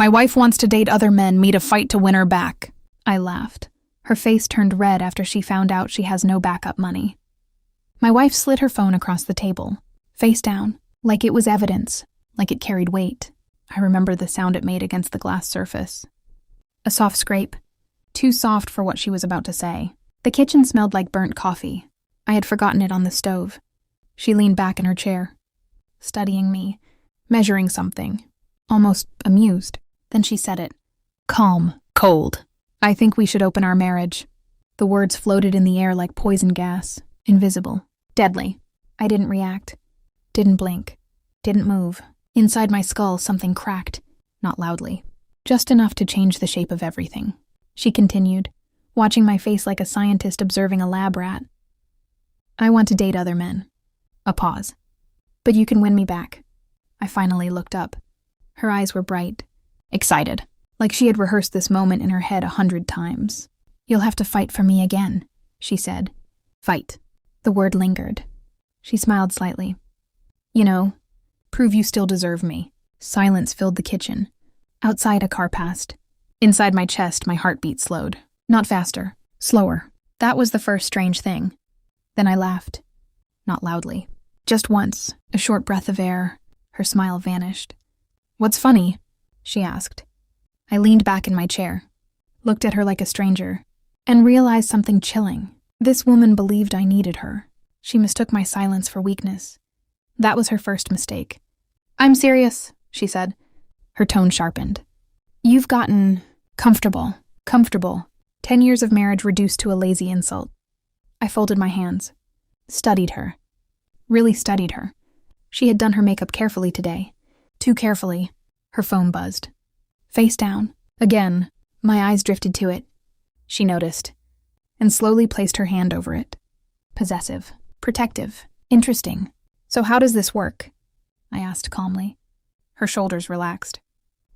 My wife wants to date other men, me to fight to win her back. I laughed. Her face turned red after she found out she has no backup money. My wife slid her phone across the table, face down, like it was evidence, like it carried weight. I remember the sound it made against the glass surface. A soft scrape, too soft for what she was about to say. The kitchen smelled like burnt coffee. I had forgotten it on the stove. She leaned back in her chair, studying me, measuring something, almost amused. Then she said it. Calm, cold. I think we should open our marriage. The words floated in the air like poison gas, invisible, deadly. I didn't react, didn't blink, didn't move. Inside my skull, something cracked, not loudly, just enough to change the shape of everything. She continued, watching my face like a scientist observing a lab rat. I want to date other men. A pause. But you can win me back. I finally looked up. Her eyes were bright, excited, like she had rehearsed this moment in her head 100 times. You'll have to fight for me again, she said. Fight. The word lingered. She smiled slightly. You know, prove you still deserve me. Silence filled the kitchen. Outside, a car passed. Inside my chest, my heartbeat slowed. Not faster, slower. That was the first strange thing. Then I laughed. Not loudly. Just once, a short breath of air. Her smile vanished. What's funny? She asked. I leaned back in my chair, looked at her like a stranger, and realized something chilling. This woman believed I needed her. She mistook my silence for weakness. That was her first mistake. I'm serious, she said. Her tone sharpened. You've gotten comfortable. 10 years of marriage reduced to a lazy insult. I folded my hands. Studied her. Really studied her. She had done her makeup carefully today. Too carefully. Her phone buzzed. Face down. Again, my eyes drifted to it. She noticed, and slowly placed her hand over it. Possessive. Protective. Interesting. So how does this work? I asked calmly. Her shoulders relaxed.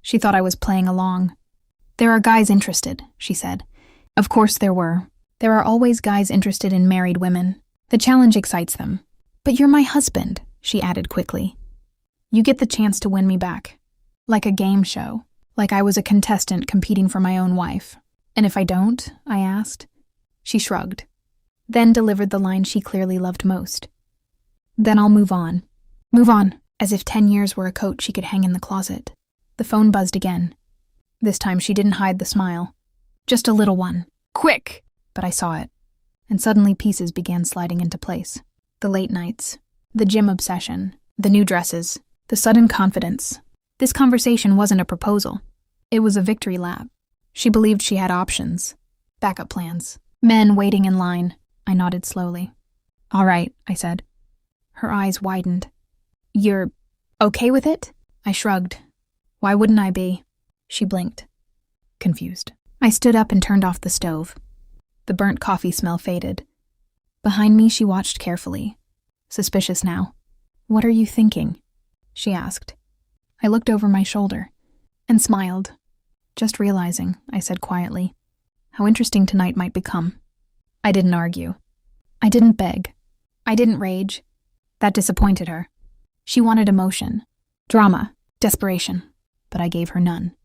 She thought I was playing along. There are guys interested, she said. Of course there were. There are always guys interested in married women. The challenge excites them. But you're my husband, she added quickly. You get the chance to win me back. Like a game show. Like I was a contestant competing for my own wife. And if I don't? I asked. She shrugged. Then delivered the line she clearly loved most. Then I'll move on. Move on, as if 10 years were a coat she could hang in the closet. The phone buzzed again. This time she didn't hide the smile. Just a little one. Quick! But I saw it. And suddenly pieces began sliding into place. The late nights. The gym obsession. The new dresses. The sudden confidence. This conversation wasn't a proposal. It was a victory lap. She believed she had options. Backup plans. Men waiting in line. I nodded slowly. All right, I said. Her eyes widened. You're okay with it? I shrugged. Why wouldn't I be? She blinked. Confused. I stood up and turned off the stove. The burnt coffee smell faded. Behind me, she watched carefully. Suspicious now. What are you thinking? She asked. I looked over my shoulder and smiled. Just realizing, I said quietly, how interesting tonight might become. I didn't argue. I didn't beg. I didn't rage. That disappointed her. She wanted emotion, drama, desperation, but I gave her none.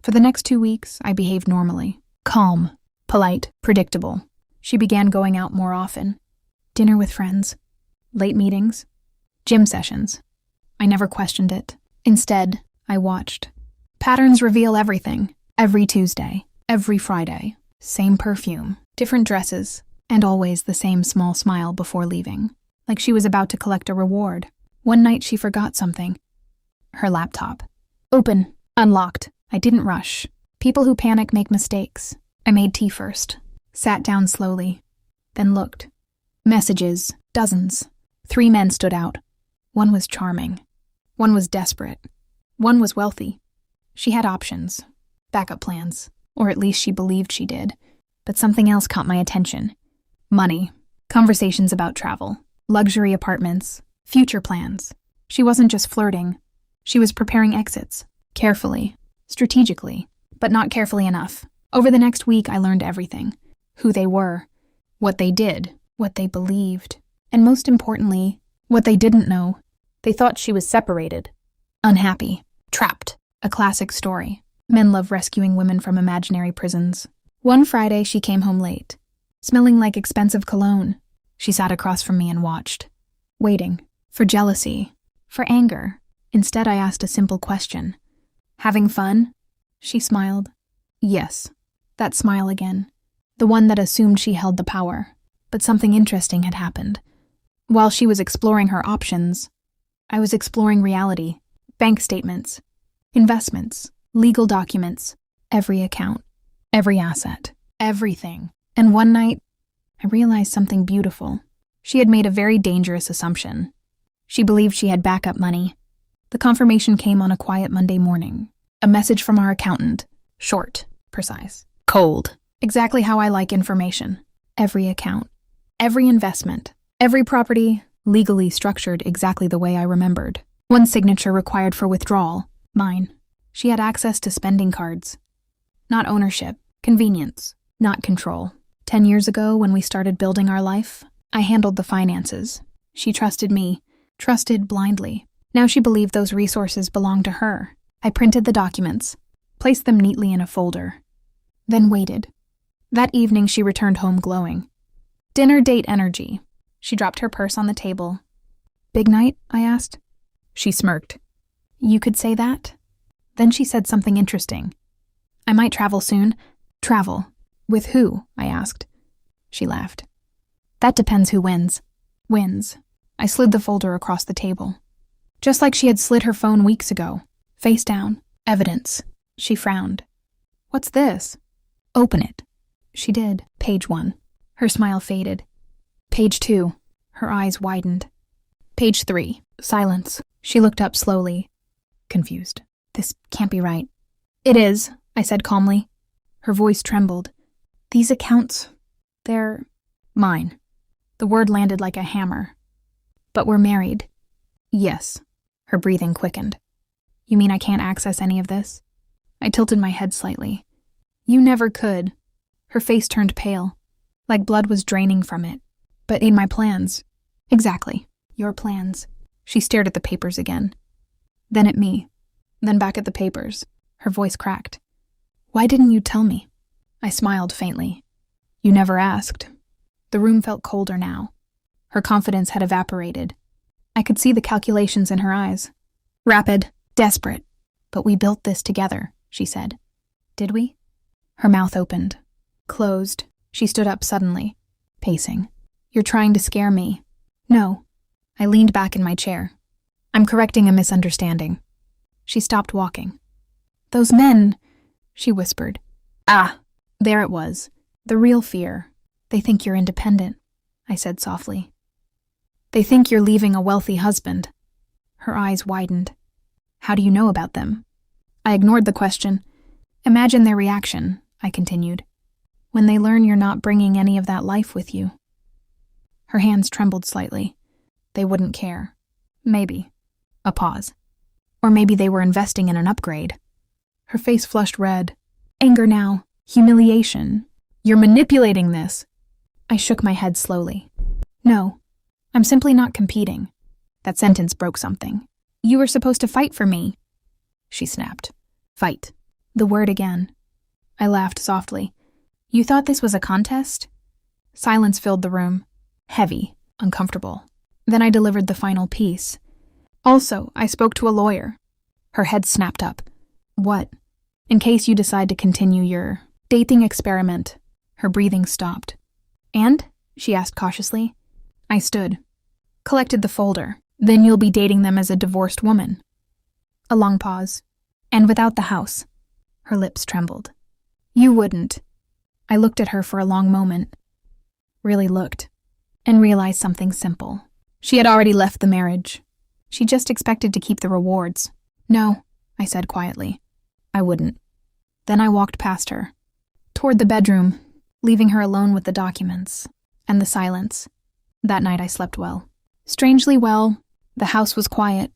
For the next 2 weeks, I behaved normally. Calm, polite, predictable. She began going out more often. Dinner with friends, late meetings, gym sessions. I never questioned it. Instead, I watched. Patterns reveal everything. Every Tuesday, every Friday. Same perfume, different dresses, and always the same small smile before leaving. Like she was about to collect a reward. One night she forgot something. Her laptop. Open. Unlocked. I didn't rush. People who panic make mistakes. I made tea first. Sat down slowly. Then looked. Messages. Dozens. 3 men stood out. One was charming. One was desperate. One was wealthy. She had options. Backup plans. Or at least she believed she did. But something else caught my attention. Money. Conversations about travel. Luxury apartments. Future plans. She wasn't just flirting. She was preparing exits. Carefully. Strategically. But not carefully enough. Over the next week, I learned everything. Who they were. What they did. What they believed. And most importantly, what they didn't know. They thought she was separated. Unhappy. Trapped. A classic story. Men love rescuing women from imaginary prisons. One Friday, she came home late, smelling like expensive cologne. She sat across from me and watched, waiting for jealousy, for anger. Instead, I asked a simple question. "Having fun?" She smiled. Yes, that smile again, the one that assumed she held the power. But something interesting had happened. While she was exploring her options, I was exploring reality, bank statements, investments, legal documents, every account, every asset, everything. And one night, I realized something beautiful. She had made a very dangerous assumption. She believed she had backup money. The confirmation came on a quiet Monday morning. A message from our accountant. Short, precise, cold. Exactly how I like information. Every account, every investment, every property, legally structured exactly the way I remembered. One signature required for withdrawal, mine. She had access to spending cards. Not ownership, convenience, not control. 10 years ago, when we started building our life, I handled the finances. She trusted me, trusted blindly. Now she believed those resources belonged to her. I printed the documents, placed them neatly in a folder, then waited. That evening, she returned home glowing. Dinner date energy. She dropped her purse on the table. "Big night?" I asked. She smirked. "You could say that?" Then she said something interesting. "I might travel soon." "Travel? With who?" I asked. She laughed. "That depends who wins." "Wins." I slid the folder across the table. Just like she had slid her phone weeks ago. Face down. Evidence. She frowned. "What's this?" "Open it." She did. Page 1. Her smile faded. Page 2. Her eyes widened. Page 3. Silence. She looked up slowly, confused. "This can't be right." "It is," I said calmly. Her voice trembled. "These accounts, they're mine." The word landed like a hammer. "But we're married." "Yes." Her breathing quickened. "You mean I can't access any of this?" I tilted my head slightly. "You never could." Her face turned pale, like blood was draining from it. "But in my plans." "Exactly. Your plans." She stared at the papers again. Then at me. Then back at the papers. Her voice cracked. "Why didn't you tell me?" I smiled faintly. "You never asked." The room felt colder now. Her confidence had evaporated. I could see the calculations in her eyes. Rapid, desperate. "But we built this together," she said. "Did we?" Her mouth opened. Closed. She stood up suddenly, pacing. "You're trying to scare me." "No." I leaned back in my chair. "I'm correcting a misunderstanding." She stopped walking. "Those men," she whispered. "Ah!" There it was. The real fear. "They think you're independent," I said softly. "They think you're leaving a wealthy husband." Her eyes widened. "How do you know about them?" I ignored the question. "Imagine their reaction," I continued, "when they learn you're not bringing any of that life with you." Her hands trembled slightly. They wouldn't care. Maybe. A pause. Or maybe they were investing in an upgrade. Her face flushed red. Anger now. Humiliation. "You're manipulating this." I shook my head slowly. "No, I'm simply not competing." That sentence broke something. "You were supposed to fight for me." She snapped. "Fight." The word again. I laughed softly. "You thought this was a contest?" Silence filled the room. Heavy, uncomfortable. Then I delivered the final piece. "Also, I spoke to a lawyer." Her head snapped up. "What?" "In case you decide to continue your dating experiment." Her breathing stopped. "And?" she asked cautiously. I stood. "Collected the folder. Then you'll be dating them as a divorced woman." A long pause. "And without the house." Her lips trembled. "You wouldn't." I looked at her for a long moment. Really looked. And realized something simple. She had already left the marriage. She just expected to keep the rewards. "No," I said quietly. "I wouldn't." Then I walked past her, toward the bedroom, leaving her alone with the documents and the silence. That night I slept well. Strangely well. The house was quiet.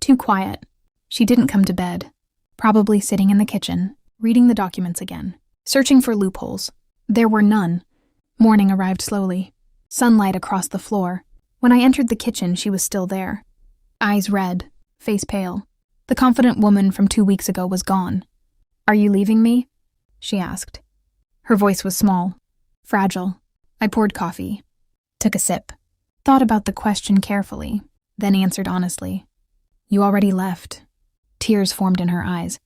Too quiet. She didn't come to bed. Probably sitting in the kitchen, reading the documents again, searching for loopholes. There were none. Morning arrived slowly. Sunlight across the floor. When I entered the kitchen, she was still there. Eyes red, face pale. The confident woman from 2 weeks ago was gone. Are you leaving me? She asked. Her voice was small, fragile. I poured coffee, took a sip, thought about the question carefully, then answered honestly. You already left. Tears formed in her eyes.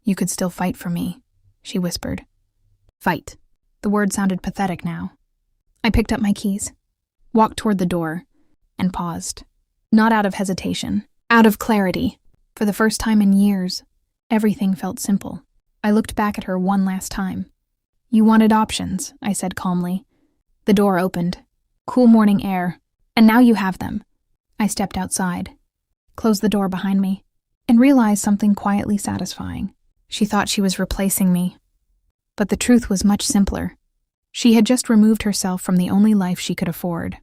You could still fight for me, she whispered. Fight. The word sounded pathetic now. I picked up my keys, walked toward the door, and paused. Not out of hesitation, out of clarity. For the first time in years, everything felt simple. I looked back at her one last time. You wanted options, I said calmly. The door opened. Cool morning air. And now you have them. I stepped outside, closed the door behind me, and realized something quietly satisfying. She thought she was replacing me. But the truth was much simpler. She had just removed herself from the only life she could afford.